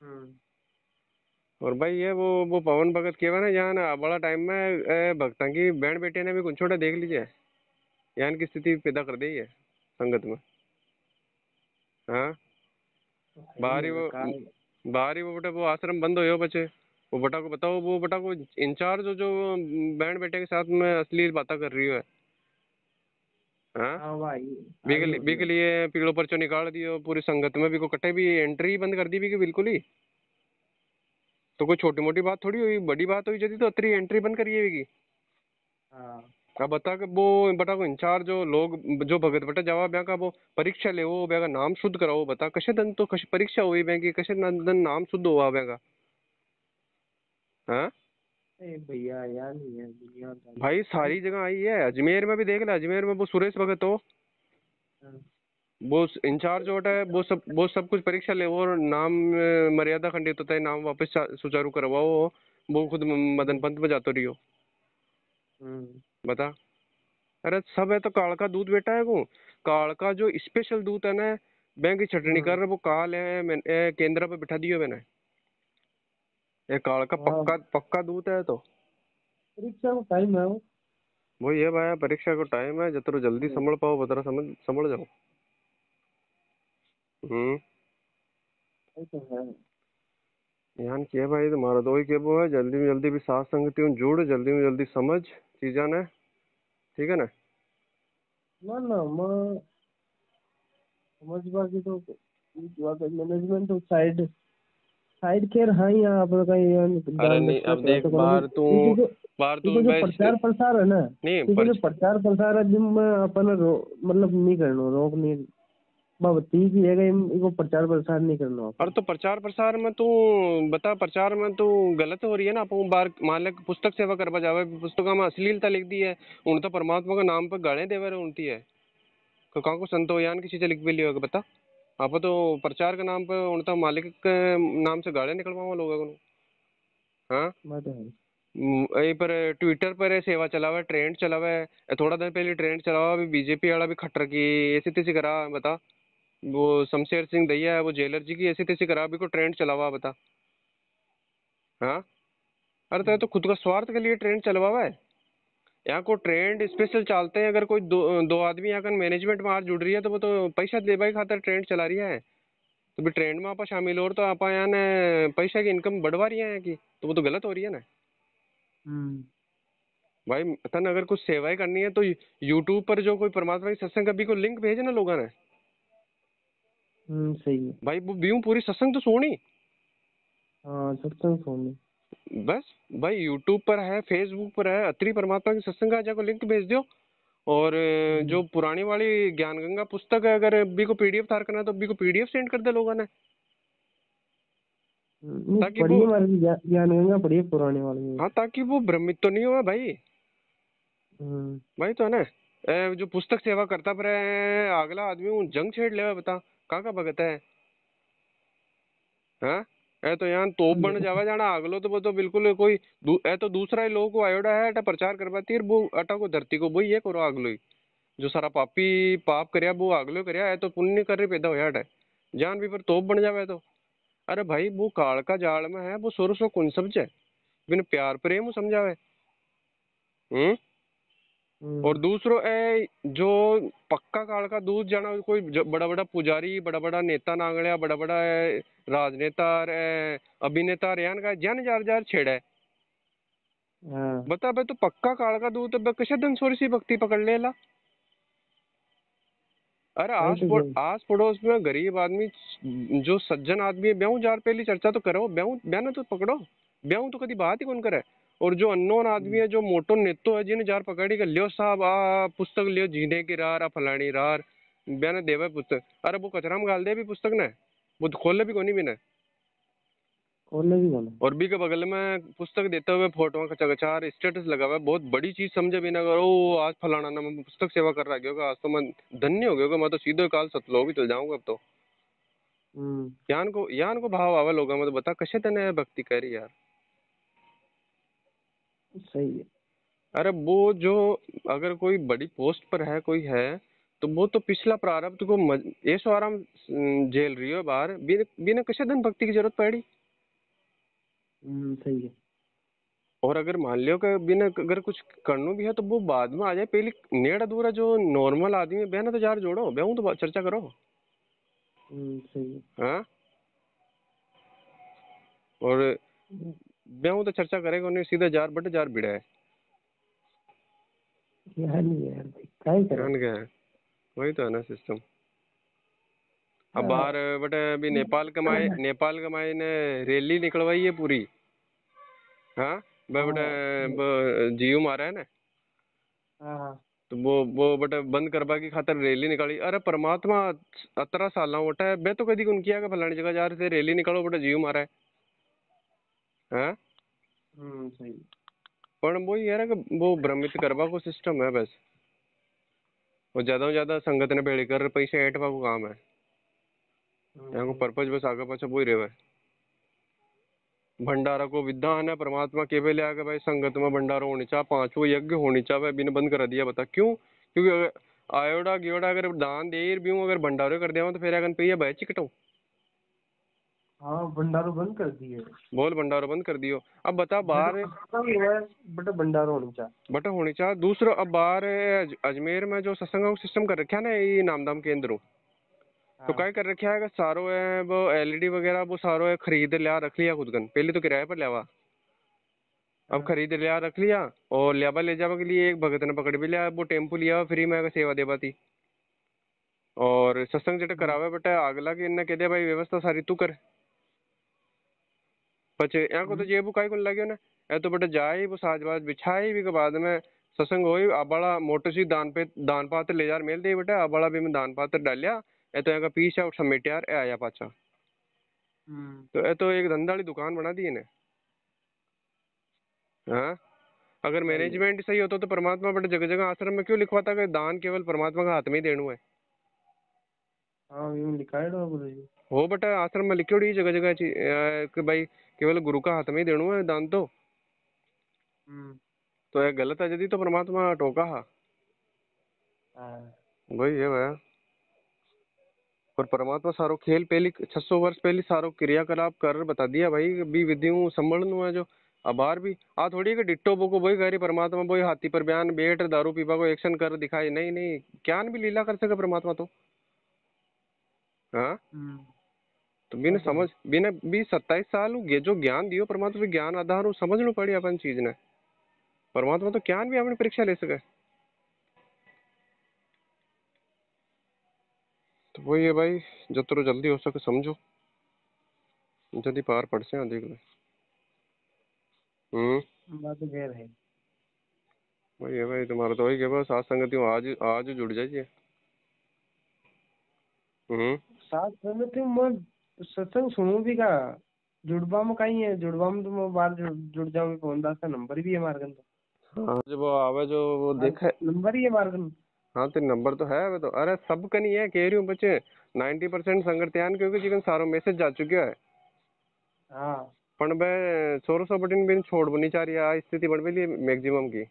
हम्म
और भाई ये वो पवन भगत केवा ना यहाँ ना बड़ा टाइम में भक्तों की बैंड बेटे ने भी कुछ छोटा देख लीजिए यान की स्थिति पैदा कर दी है संगत में। हाँ
तो है ही
बाहर ही
है
वो
कार।
बाहर ही वो बेटा वो आश्रम बंद हो बचे। वो बेटा को बताओ, वो बेटा को इंचार्ज जो बैंड बेटे के साथ में असली बातें कर रही है। हाँ
हाँ भाई आगे
बी
होती
के
है।
लिए पीड़ो पर्चो निकाल दियो पूरी संगत में भी को कट्टे भी एंट्री बंद कर दी भी कि बिल्कुल ही। तो कोई छोटी मोटी बात थोड़ी हुई, बड़ी बात हुई जदी तो अतरी एंट्री बंद करिएगी।
हाँ
अब बता के वो बता को इंचार्ज जो लोग जो भगत बटा जावा ब्या का वो परीक्षा ले वो ब्या का नाम शुद्ध कराओ, बता कशे दन तो कश परीक्षा हुई ब्या की कशे दन नाम शुद्ध हुआ ब्या का। हाँ
ए भैया यार नहीं है दुनिया का।
भाई सारी जगह आई है, अजमेर में भी देख ले, अजमेर में वो सुरेश भगत हो
हाँ,
वो इंचार्ज होता है, वो सब कुछ परीक्षा ले और नाम मर्यादा खंडित होता है, नाम वापस सुचारू करवाओ, वो खुद मदन पंत में जाते रहियो।
हम्म
बता। अरे सब है तो काल का दूध बेटा है वो, काल का जो स्पेशल दूध है ना बैंक की छटनी
हम्म
कर वो काल है केंद्र पे बिठा दियो मैंने। ये काल का
हाँ
पक्का पक्का दूध है तो।
परीक्षा का टाइम है वो।
वो ये भाई परीक्षा को टाइम है, जतरो जल्दी
हम्म,
संभल पाओ बतरा समझ संभल जाओ।
ये तो है।
ध्यान किया भाई तुम्हारा तो वही के वो है, जल्दी में जल्दी भी साथ संगति में जुड़, जल्दी में जल्दी समझ चीजा ने, ठीक है ना।
ना ना मैं समझ बाकी तो बात है, मैनेजमेंट तो साइड साइड केयर हाँ ही यहाँ पर कहीं
अरे
जान
नहीं
रखना
अब
चाहे
देख
तो करो
बाहर तू
इको जो
बस
प्रचार प्रसार है ना,
नहीं
इको जो प्रचार प्रसार है जिम में अपन मतलब नहीं करना, रोक नहीं बाबती की है इको प्रचार प्रसार नहीं करना
और
अपन।
तो प्रचार प्रसार में तू बता, प्रचार में तू गलत हो रही है ना। अपन बार मान ले पुस्तक सेवा करवा जावे, पुस्तक में अश्लीलता लिख दी है, उन तो परमात्मा का नाम पे गाड़े देवे उनती है, तो कहाँ को संतोयान की चीजें लिख भी लियो बता। आप तो प्रचार के नाम पे उन तो मालिक के नाम से गाड़े निकलवा लोगों को। हाँ
बात है।
यही पर ट्विटर पर सेवा चलावा, ट्रेंड चलावा है, थोड़ा दिन पहले ट्रेंड चलावा, अभी बीजेपी वाला भी खट्टर की ऐसी तैसी करा बता। वो शमशेर सिंह दैया है, वो जेलर जी की ऐसी तैसी करा, अभी को ट्रेंड चलावा बता। हाँ अरे तो खुद का स्वार्थ के लिए ट्रेंड चलवावा है। यहाँ को ट्रेंड स्पेशल चलते हैं, अगर कोई दो आदमी यहाँ का मैनेजमेंट में आज जुड़ रही है तो वो तो पैसा देने खातर ट्रेंड चला रही है। तो भी ट्रेंड में आप शामिल हो तो आप यहाँ ने पैसा की इनकम बढ़वा रही है की, तो वो तो गलत हो रही है ना भाई। तन अगर कुछ सेवाएं करनी है तो यूट्यूब पर जो कोई परमात्मा की सत्संग कभी को लिंक भेजे ना लोगों ने
सही है।
भाई, वो व्यू पूरी सत्संग तो सोनी
हाँ सत्संग सुनने।
बस भाई। यूट्यूब पर है, फेसबुक पर है, अत्री परमात्मा की सत्संग का जाको लिंक भेज दो। और जो पुरानी वाली ज्ञान गंगा पुस्तक है, अगर अभी को पीडीएफ तार करना है तो अभी को पीडीएफ सेंड कर दे लोगों ने, ताकि वो
पढ़िए हमारे ज्ञान गंगा पढ़िए पुराने वाले।
हाँ ताकि वो भ्रमित तो नहीं हुआ भाई। भाई तो है ना, जो पुस्तक सेवा करता पर अगला आदमी वो जंग छेड़ ले बता, कहाँ का भगत है। हाँ ए तो यहाँ तोप बन जावा जाना अगलो तो वो तो बिल्कुल कोई ए तो दूसरा ही लोग को आयोडा है अटा प्रचार करवाती है, वो अटा को धरती को वही ये करो अगलो ही, जो सारा पापी पाप करया वो अगलो करया है, तो पुण्य कर रहे पैदा होया है जान भी पर तोप बन जावे तो। अरे भाई वो काल का जाल में है, वो सोरो सो कौन समझे, बिन प्यार प्रेम समझावे। और दूसरो ए जो पक्का काल का दूध जाना, कोई बड़ा बड़ा पुजारी, बड़ा बड़ा नेता नांगड़िया, बड़ा बड़ा राजनेता अभिनेता रेन का जन जार जार छेड़ा है। बता भाई तो पक्का काल का दूध तो कैसे दिन सोरी सी भक्ति पकड़ लेला। अरे आस पड़ोस में गरीब आदमी जो सज्जन आदमी है, ब्याह जार पहली चर्चा तो करो, ब्याह ब्याह तो पकड़ो, ब्याह तो कभी बात ही कौन करे। और जो अननोन आदमी है, जो मोटो नेतो है, जिन्हें जार पकड़ी कर लियो साहब आ पुस्तक लियो जीने की रार आ फलानी रार ब्याह देवे पुस्तक, अरे वो कचरा में गाल दे भी पुस्तक ने, वो तो खोले भी कोनी भी ने। और भी के बगल में पुस्तक देते हुए फोटो कचार स्टेटस लगा हुआ है, बहुत बड़ी चीज समझे भी ना करो, ओ आज फलाना ना मैं पुस्तक सेवा कर रहा होगा, आज तो मैं धन्य हो गया, मैं तो सीधे काल सतलोक भी चल जाऊंगा अब तो। यान को भाव आवा लोगों में, तो बता कैसे तने भक्ति करी यार।
सही है।
अरे वो जो अगर कोई बड़ी पोस्ट पर है कोई है, तो वो तो पिछला प्रारब्ध को ऐसो आराम झेल रही हो बाहर, बिना कैसे दिन भक्ति की जरूरत पड़ी।
सही है।
और अगर मान लियो कि बिना अगर कुछ करना भी है तो वो बाद में आ जाए, पहले नेड़ा दूरा जो नॉर्मल आदमी है बहना तो जार जोड़ो, बेहू तो चर्चा करो।
सही है।
हाँ और बेहू तो चर्चा करेगा नहीं, सीधा जार बट जार भिड़ा है
यार।
वही तो है ना सिस्टम। अब बाहर बटे अभी नेपाल कमाए ने रैली निकलवाई है पूरी। हाँ बटे जीव मारा है ना, तो वो बटे बंद करवा की खातर रैली निकाली। अरे परमात्मा 17 साल उठा है, मैं तो कभी उनकी किया फलानी जगह जा रहे थे रैली निकालो बटे जीव मारा है। हाँ
सही।
पर वो ये है कि वो भ्रमित करवा को सिस्टम है बस, और ज्यादा से ज्यादा संगत ने भेड़ी कर पैसे ऐटवा को काम है, यहाँ को पर्पज बस आगे पाछा वो ही रहे। भंडारा को विधान है परमात्मा केवल आगे भाई, संगत में भंडारा होनी चाहिए, 5 यज्ञ होनी चाहिए, बिन बंद कर दिया बता क्यों, क्योंकि अगर आयोडा गियोडा अगर दान दे भी हूँ, अगर भंडारे कर दिया तो फिर अगर पे भाई चिकटो।
हाँ भंडारो बंद कर दिए,
बोल भंडारो बंद कर दियो। अब बता बाहर
बटा भंडारो होनी चाहिए।
दूसरा अब बाहर अजमेर में जो सत्संग सिस्टम कर रखा है ना, ये नामदाम केंद्र तो
हाँ
काय कर रखा है कि सारो है वो एलईडी वगैरह वो सारो है खरीद लिया रख लिया खुद कन, पहले तो किराए पर लिया। अब
हाँ
खरीद लिया रख लिया, और लियाबा ले जावा के लिए एक भगत ने पकड़ भी लिया, वो टेम्पू लिया फ्री में सेवा देवा थी। और सत्संग जटे
हम्म,
करावे बटे अगला के इनने कह दिया भाई व्यवस्था सारी तू कर। पचे यहाँ को तो
हम्म,
जेबू काई को लगे ना, ए तो बटे जाए वो साजबाज बिछाई भी के बाद में सत्संग होई, अब बड़ा मोटर सी दान पात्र ले जार मेल दे बटे, अब बड़ा भी में दान पात्र डालिया। ए तो यहाँ पीछे उठ समेट यार ए आया पाछा।
हम्म,
तो ए तो एक धंधा वाली दुकान बना दी इन्हें। हाँ, अगर
सही है।
मैनेजमेंट सही होता तो परमात्मा बटे जगह जगह आश्रम में क्यों लिखवाता कि दान केवल परमात्मा का हाथ में ही देनु है।
हाँ यूं लिखा है गुरु जी।
हो बटे आश्रम में लिखोड़ी जगह जगह कि भाई केवल गुरु का हाथ में ही देनु है दान
हम्म,
तो ये गलत है यदि तो परमात्मा टोका हा।
हाँ
वही है वह। और परमात्मा सारो खेल पहली 600 वर्ष पहले सारो क्रियाकलाप कर बता दिया भाई, भी विधियों संभलन है जो अबार भी आ थोड़ी कि डिट्टो बो को वही करी परमात्मा वही हाथी पर बयान बैठ दारू पीपा को एक्शन कर दिखाई, नहीं नहीं ज्ञान भी लीला कर सके परमात्मा तो। हाँ,
हम्म,
तो बिना
वो तो है।
समझ बिना भी 27 साल ये जो ज्ञान दियो परमात्मा भी ज्ञान आधार हो समझ लो पड़ी अपन चीज ने। परमात्मा तो ज्ञान भी अपनी परीक्षा ले सके। तो वही है भाई, जितना जल्दी हो सके समझो, जल्दी पार पड़ से देख ले।
बात तो खैर है।
वही है भाई, तुम्हारा तो वही है बस आज संगति हो, आज आज जुड़ जाइए। हम्म।
साथ में तुम मैं सत्संग सुनू भी का। जुड़वा में कहीं है, जुड़वा में तो मैं बाहर जुड़ जाऊंगी। फोन दास का नंबर भी है मार्गन तो।
हाँ जब वो आवे जो वो देखा।
नंबर ही है मार्गन।
हाँ तेरे नंबर तो है वो तो, अरे सब का नहीं है कह रही हूँ बच्चे। 90% संगठन क्योंकि जिकन सारो मैसेज जा चुका है।
हाँ
पण बे 1600 बटन भी छोड़ नहीं चाह रही है, आ स्थिति बढ़ गई मैक्सिमम की।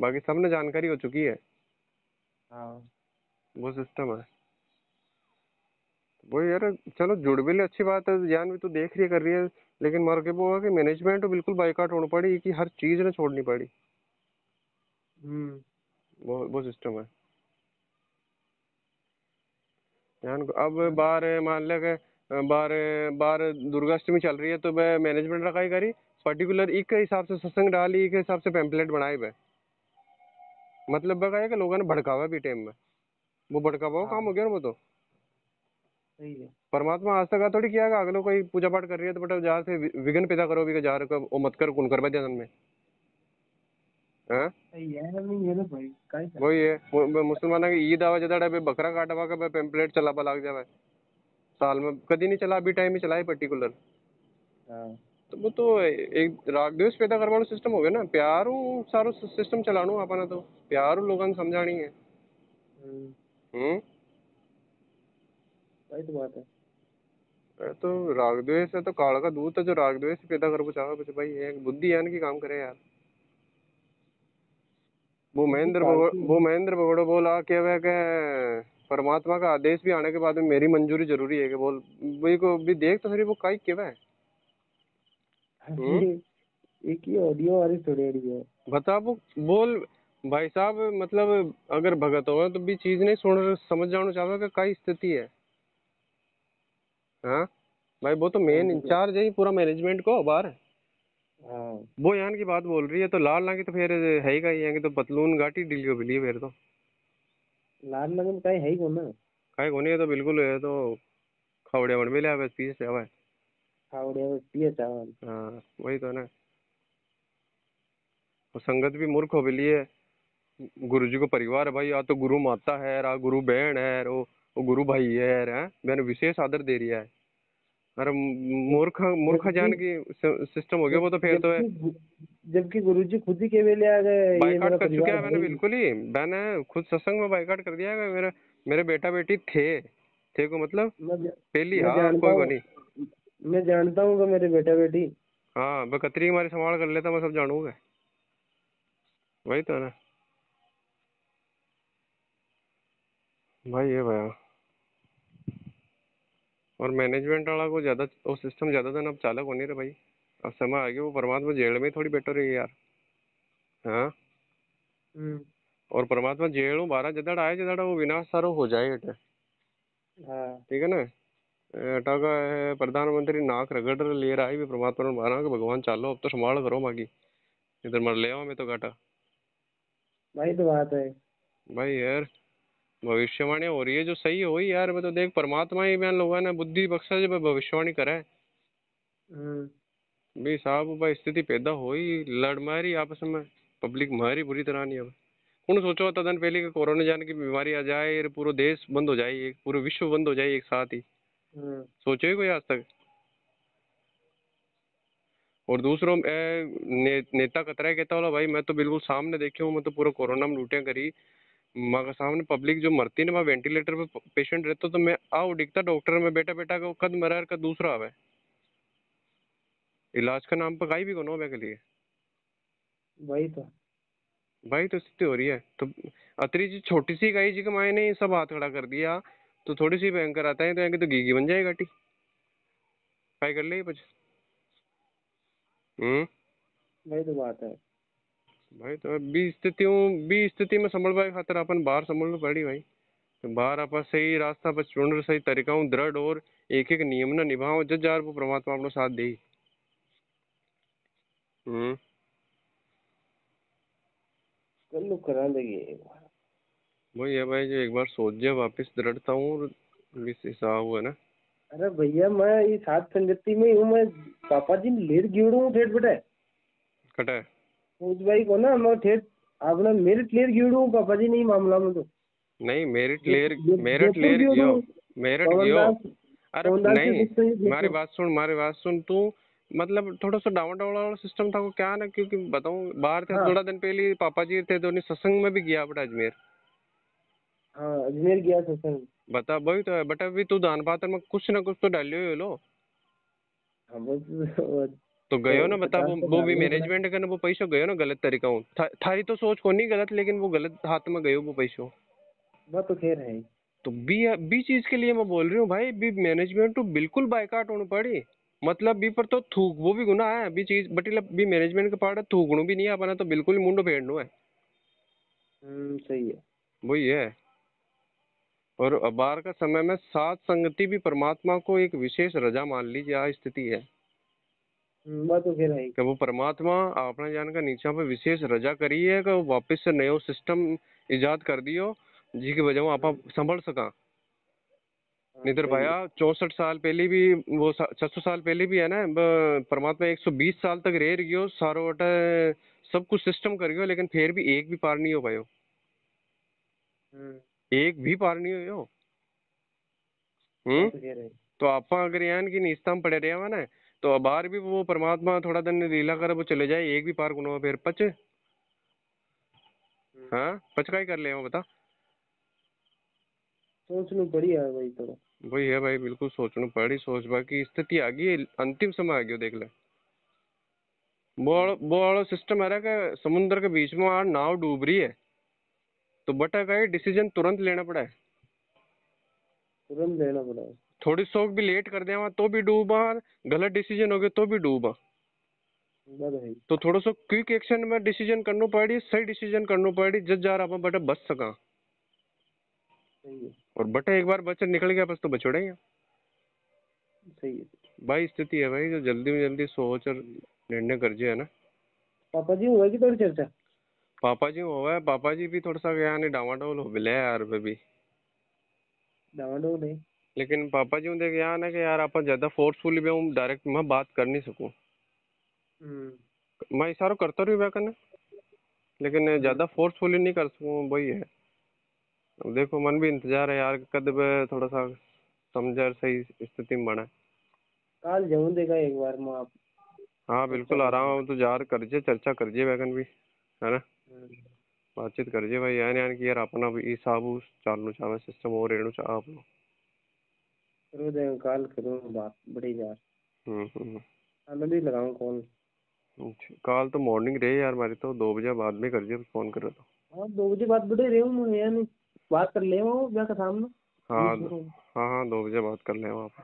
बाकी सबने जानकारी हो चुकी है।
हाँ
वो सिस्टम है। वो यार चलो जुड़ भी ले अच्छी बात है, ज्ञान भी तो देख रही है कर रही है। लेकिन मर के वो है कि मैनेजमेंट तो बिल्कुल बाइकाट होनी पड़ी कि हर चीज ने छोड़नी पड़ी।
हम्म,
वो सिस्टम है। ध्यान को अब
हाँ,
बार मान लिया कि बार बार दुर्गाष्टमी चल रही है तो वह मैनेजमेंट रखा ही करी पर्टिकुलर एक के हिसाब से सत्संग डाली, एक के हिसाब से पैम्पलेट बनाए वह। मतलब वह है कि लोगों ने भड़कावा भी टाइम में, वो भड़कावा काम हो
हाँ,
गया ना वो तो।
सही है।
परमात्मा आज तक थोड़ी किया अगलो कोई पूजा पाठ कर रही है तो बेटा जहाँ से विघ्न पैदा करो भी जार का वो मत कर कौन कर ध्यान में। हाँ,
सही है नहीं ये तो भाई काय कर।
वही है मुसलमाना की ईद आवा जदा बकरा काटवा का पैम्पलेट चलावा लाग जावे। साल में कभी नहीं चला, अभी टाइम ही चला है पर्टिकुलर।
हाँ
तो वो तो एक राग द्वेष पैदा करवानो सिस्टम हो गया ना, प्यारू सारो सिस्टम चलानो अपना तो प्यारू लोगों ने समझानी है।
हम्म,
हम्म।
वही तो बात है।
ये तो राग द्वेष है तो काल का दूत है जो राग द्वेष पैदा कर चाहे बच्चे भाई, एक बुद्धि है इनकी काम करे यार।
बुद्धि काल की है।
वो महेंद्र भगोड़ो बोला क्या वह के परमात्मा का आदेश भी आने के बाद में मेरी मंजूरी जरूरी है कि बोल वही को भी देख तो सही वो काई क्या है। हम्म।
ये एक ही ऑडियो वाली थोड़ी ऑडियो है।
बता वो बोल भाई साहब, मतलब अगर भगत हो तो भी चीज नहीं सुन समझ जाना चाहता कि कई स्थिति है। हाँ भाई वो तो
वही
मेन
तो क्या।
इंचार्ज है ही पूरा मैनेजमेंट को बाहर।
हाँ
वो यहाँ की बात बोल रही है तो लाल ना की तो फिर है ही का यहाँ की तो पतलून घाटी डीलियो बिली फिर तो
लाल लगन का है ही कौन ना।
काहे कोनी है तो बिल्कुल है तो खवड़े बन मिले बस पीछे से हवा है।
खावड़िया में पिए चावल।
हाँ वही तो है ना। और संगत भी मूर्ख हो बिली है। गुरु जी को परिवार है भाई, या तो गुरु माता है रा गुरु बहन है वो गुरु भाई है यार, हैं मैंने विशेष आदर दे रिया है। अरे
जब
मूर्ख मूर्ख
जबकि
जान की सिस्टम हो गया वो तो फिर तो है।
जबकि जबकि गुरुजी खुद ही केवल आ गए ये
बाइकाट
मेरा
कर चुके
परिवार
हैं
है
मैंने
ही।
बिल्कुल ही, मैंने खुद सत्संग में बाइकाट कर दिया है। मेरे मेरे बेटा बेटी थे को मतलब
मैं
पहली
मैं
हाँ
जानता
कोई को
हूँ।
नहीं।
मैं जानता हूँ कि मेरे बेटा बेटी।
हाँ बकतरी हमारी संभाल कर लेता मैं सब जानूंगा। वही तो है ना भाई ये भैया। और मैनेजमेंट वाला को ज्यादा वो सिस्टम ज्यादा दिन अब चालक होने रहे भाई। अब समय आ गया वो परमात्मा जेल में थोड़ी बेटर रही यार। हाँ,
हम्म,
और परमात्मा जेल बारह जदड़ आए जदड़ वो विनाश सारो हो जाए
हाँ
ठीक है ना। टाका है प्रधानमंत्री नाक रगड़ ले रहा है भी परमात्मा ने माना कि भगवान चालो अब तो संभाल करो मागी, इधर मर ले मैं तो घाटा।
वही तो बात है।
भाई यार भविष्यवाणी हो रही है जो सही हो ही यार, मैं तो देख परमात्मा ही बयान लोगों ने बुद्धि बख्शा जब भविष्यवाणी करा है
हम्म।
भी साहब, भाई स्थिति पैदा हो ही लड़ मारी आपस में, पब्लिक मारी बुरी तरह नहीं। अब कौन सोचो तदन पहले कि कोरोना जाने की बीमारी आ जाए और पूरा देश बंद हो जाए, एक पूरा विश्व बंद हो जाए एक साथ ही,
हम्म।
सोचो ही कोई आज तक। और दूसरों नेता कतरा है कहता बोला भाई मैं तो बिल्कुल सामने देखे हूँ, मैं तो पूरा कोरोना में लूटिया करी, माँ का सामने पब्लिक जो मरती ना, वहाँ वेंटिलेटर पे पेशेंट रहता तो मैं आओ दिखता डॉक्टर में बेटा बेटा का कद मरा है, कद दूसरा आवे, इलाज का नाम पर कहीं भी कोनो के लिए।
वही तो।
भाई तो स्थिति हो रही है तो अतरी जी छोटी सी गाई जी के मायने ही सब हाथ खड़ा कर दिया, तो थोड़ी सी भयंकर आता है तो यहाँ की तो घी बन जाएगी गाटी, काय कर ले कुछ।
वही तो बात है।
भाई तो बी स्थिति में संभल पाए खातर अपन बाहर संभलना पड़ी भाई, तो बाहर आप सही रास्ता पर चुन सही तरीका हूँ दृढ़ और एक एक नियम ना निभाओ जज जार वो परमात्मा अपना साथ दे। हम्म।
कल लोग करा देंगे।
वही है भाई जो एक बार सोच जाए वापिस दृढ़ता हूँ और इस हिसाब हुआ ना।
अरे भैया मैं ये सात संगति में हूँ मैं। पापा जी लेट गिड़ू हूँ ठेठ बेटे।
कटा है।
उस भाई को ना मैं ठेठ आपने मेरिट लेट गिड़ू हूँ पापा जी नहीं मामला में तो।
नहीं मेरिट
जयपुर
लेर
गिड़ू
गियो,
हूँ।
मेरिट
पवन
गियो।
दास।
अरे
पवन दास से
नहीं,
पूछते हैं जयपुर।
मारी बात सुन तू, मतलब थोड़ा सा डाउन डाउन वाला सिस्टम था वो क्या ना, क्योंकि बताऊं बाहर थे
हाँ
थोड़ा दिन पहले ही पापा जी थे तो उन्हें सत्संग में भी गया बटा अजमेर।
हाँ अजमेर गया सत्संग।
बता वही तो है बटा, अभी तू दान पात्र में कुछ ना कुछ तो डालियो ही लो।
हाँ
तो गयो ना बता,
50 तो
वो भी
डालना ही पड़ा।
मैनेजमेंट करना, वो पैसों गयो ना गलत तरीका हूँ थारी तो सोच को नहीं गलत, लेकिन वो गलत हाथ में गयो वो पैसों।
वह तो खैर है ही।
तो बी चीज के लिए मैं बोल रही हूँ भाई, बी मैनेजमेंट तो बिल्कुल बायकाट होनी पड़ी, मतलब बी पर तो थूक वो भी गुना है बी चीज बटी बी मैनेजमेंट का पार्ट है, थूकणु भी नहीं है अपना तो बिल्कुल ही मुंडो फेरनु है।
सही है।
वही है। और अबार का समय में सात संगति भी परमात्मा को एक विशेष रजा मान लीजिए, आ स्थिति है
वह तो खैर है ही।
कि वो परमात्मा अपने जान का नीचा पे विशेष रजा करी है कि वो वापस से नयो सिस्टम इजाद कर दियो जी की वजह आप संभल सका।
हाँ
निधर
सही
भाया
है।
64 साल पहले भी वो 600 साल पहले भी है ना, परमात्मा 120 साल तक रह गयो सारो वटे सब कुछ सिस्टम कर गयो, लेकिन फिर भी एक भी पार नहीं हो पायो,
हम्म।
एक भी पार नहीं हो।
वह
हम्म।
तो खैर है।
तो आप अगर यान की निस्ता में पड़े रहे हुआ ना, तो बाहर भी वो परमात्मा थोड़ा दिन लीला कर वो चले जाए, एक भी पार गुनो फिर पच। हाँ पच का ही कर ले बता।
सोचनी पड़ी है भाई तो।
वही है भाई, बिल्कुल सोचना पड़ी, सोच बाकी स्थिति आ गई, अंतिम समय आ गयो देख ले। वो वाला सिस्टम आ रहा है कि समुद्र के बीच में आ नाव डूब रही है, तो बटा का डिसीजन तुरंत लेना पड़ा है।
तुरंत लेना पड़ा है।
थोड़ी सो भी लेट कर दिया तो भी डूबा, गलत डिसीजन हो गया तो भी डूबा।
वह तो है ही।
तो थोड़ा सा क्विक एक्शन में डिसीजन करना पड़ी, सही डिसीजन करना पड़ी जज जा रहा बटा बच सका।
सही है।
और बटा एक बार बच्चा निकल गया बस तो बचोड़ेंगे।
सही है।
भाई स्थिति है भाई जो जल्दी में जल्दी सोच और निर्णय कर है ना।
पापा जी हुआ कि थोड़ी चर्चा।
पापा जी हुआ है, पापा जी भी थोड़ा सा गया नहीं डावाडोल हो मिले यार भी।
डावाडोल नहीं।
लेकिन पापा जी देख यहाँ ना कि यार आप ज्यादा फोर्सफुली भी हूँ डायरेक्ट मैं बात कर नहीं सकूँ,
हम्म।
मैं इशारा करता रही करने, लेकिन
हम्म।
ज्यादा फोर्सफुली नहीं कर सकूँ वही है। अब देखो मन भी इंतजार है यार कद बे थोड़ा सा समझ सही स्थिति में बना है।
काल जाऊं देगा एक बार मैं आप
हाँ
चर्चा
बिल्कुल आ रहा
करके।
हूँ तो जार करजे चर्चा करजे वैगन भी है ना,
हम्म।
बातचीत करजे भाई यान यान की यार अपना भी हिसाब चालू चाहे सिस्टम और रेणु चाह आप लोग।
करो देगा काल करूँ बात बड़ी यार।
हम्म।
मैं भी लगाऊं कॉल।
कल तो मॉर्निंग रहे यार हमारी तो 2 बजे बाद में करजे फोन करो तो।
हाँ 2 बजे बात बड़े रहे हूँ मैं यार नहीं। बात कर ले वो क्या का सामने।
हाँ
बीच में हूँ।
हाँ 2 बजे बात कर ले वहाँ पे।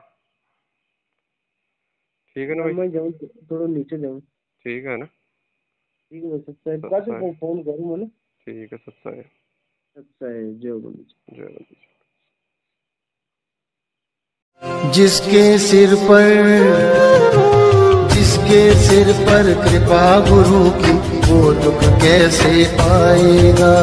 ठीक है ना
मैं
भाई।
मैं जाऊँ थोड़ा नीचे जाऊँ।
ठीक है ना।
ठीक है सब्सक्राइब का
सत्सा है।
फोन करूँ मैंने।
ठीक है सत्सा है।
अच्छा है जो बोली।
जय
जिसके सिर पर कृपा गुरु की, वो दुख कैसे पाएगा।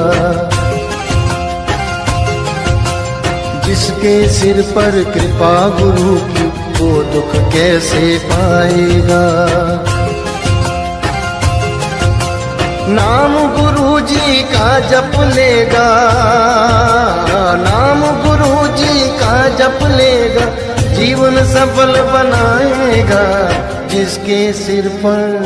जिसके सिर पर कृपा गुरु की, वो दुख कैसे पाएगा। नाम गुरु जी का जप लेगा, नाम गुरु जी का जप लेगा, जीवन सफल बनाएगा। जिसके सिर पर